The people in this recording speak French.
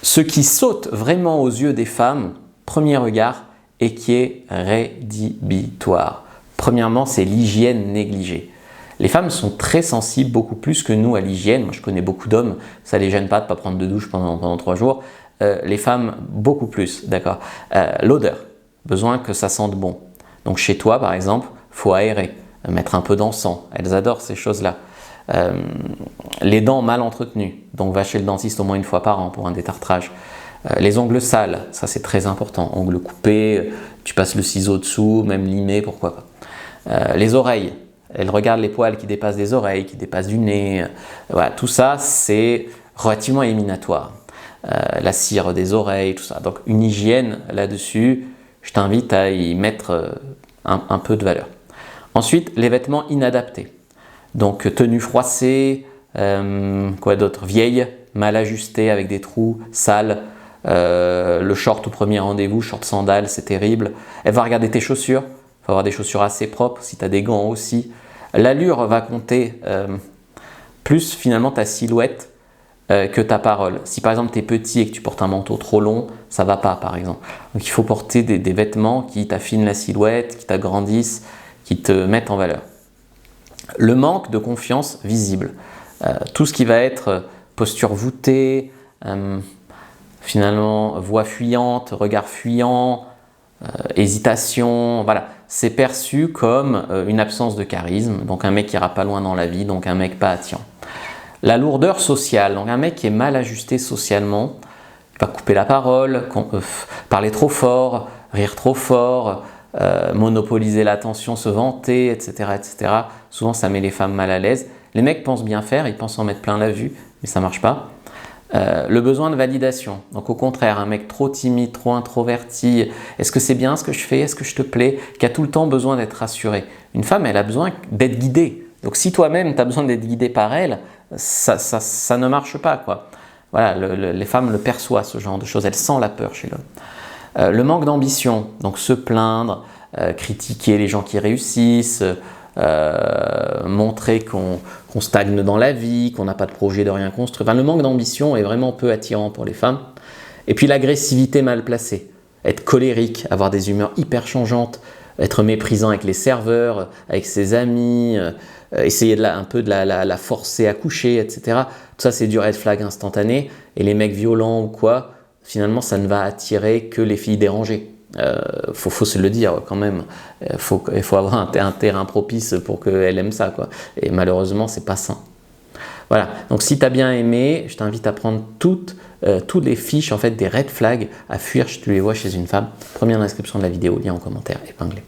Ce qui saute vraiment aux yeux des femmes, premier regard, et qui est rédhibitoire. Premièrement, c'est l'hygiène négligée. Les femmes sont très sensibles, beaucoup plus que nous à l'hygiène. Moi, je connais beaucoup d'hommes, ça ne les gêne pas de ne pas prendre de douche pendant 3 jours. Les femmes, beaucoup plus, d'accord. L'odeur, besoin que ça sente bon. Donc chez toi, par exemple, il faut aérer, mettre un peu d'encens. Elles adorent ces choses-là. Les dents mal entretenues, donc va chez le dentiste au moins 1 fois par an pour un détartrage. Les ongles sales, ça c'est très important. Ongles coupés, tu passes le ciseau dessous, même limé, pourquoi pas. Les oreilles, elles regardent les poils qui dépassent des oreilles, qui dépassent du nez. Voilà, tout ça c'est relativement éliminatoire. La cire des oreilles, tout ça. Donc une hygiène là-dessus, je t'invite à y mettre un peu de valeur. Ensuite, les vêtements inadaptés. Donc tenue froissée, quoi d'autre, vieille, mal ajustée avec des trous, sale. Le short au premier rendez-vous, short sandales, c'est terrible. Elle va regarder tes chaussures, il faut avoir des chaussures assez propres, si tu as des gants aussi. L'allure va compter plus finalement ta silhouette que ta parole. Si par exemple tu es petit et que tu portes un manteau trop long, ça va pas par exemple. Donc il faut porter des vêtements qui t'affinent la silhouette, qui t'agrandissent, qui te mettent en valeur. Le manque de confiance visible. Tout ce qui va être posture voûtée, finalement voix fuyante, regard fuyant, hésitation, voilà, c'est perçu comme une absence de charisme, donc un mec qui ira pas loin dans la vie, donc un mec pas attirant. La lourdeur sociale, donc un mec qui est mal ajusté socialement, il va couper la parole, parler trop fort, rire trop fort, monopoliser l'attention, se vanter, etc., etc. Souvent ça met les femmes mal à l'aise. Les mecs pensent bien faire, ils pensent en mettre plein la vue, mais ça marche pas. Le besoin de validation, donc au contraire, un mec trop timide, trop introverti, est-ce que c'est bien ce que je fais, est-ce que je te plais, qui a tout le temps besoin d'être rassuré. Une femme, elle a besoin d'être guidée, donc si toi-même tu as besoin d'être guidé par elle, ça ne marche pas, quoi. Voilà, les femmes le perçoivent, ce genre de choses, elles sentent la peur chez l'homme. Le manque d'ambition, donc se plaindre, critiquer les gens qui réussissent, montrer qu'on stagne dans la vie, qu'on n'a pas de projet de rien construire. Enfin, le manque d'ambition est vraiment peu attirant pour les femmes. Et puis l'agressivité mal placée, être colérique, avoir des humeurs hyper changeantes, être méprisant avec les serveurs, avec ses amis, essayer un peu de la forcer à coucher, etc. Tout ça c'est du red flag instantané. Et les mecs violents ou quoi, finalement ça ne va attirer que les filles dérangées. Faut se le dire quand même, il faut avoir un terrain propice pour qu'elle aime ça, quoi. Et malheureusement c'est pas sain. Voilà, donc si tu as bien aimé, je t'invite à prendre toutes les fiches en fait des red flags à fuir si tu les vois chez une femme. Première description de la vidéo, lien en commentaire épinglé.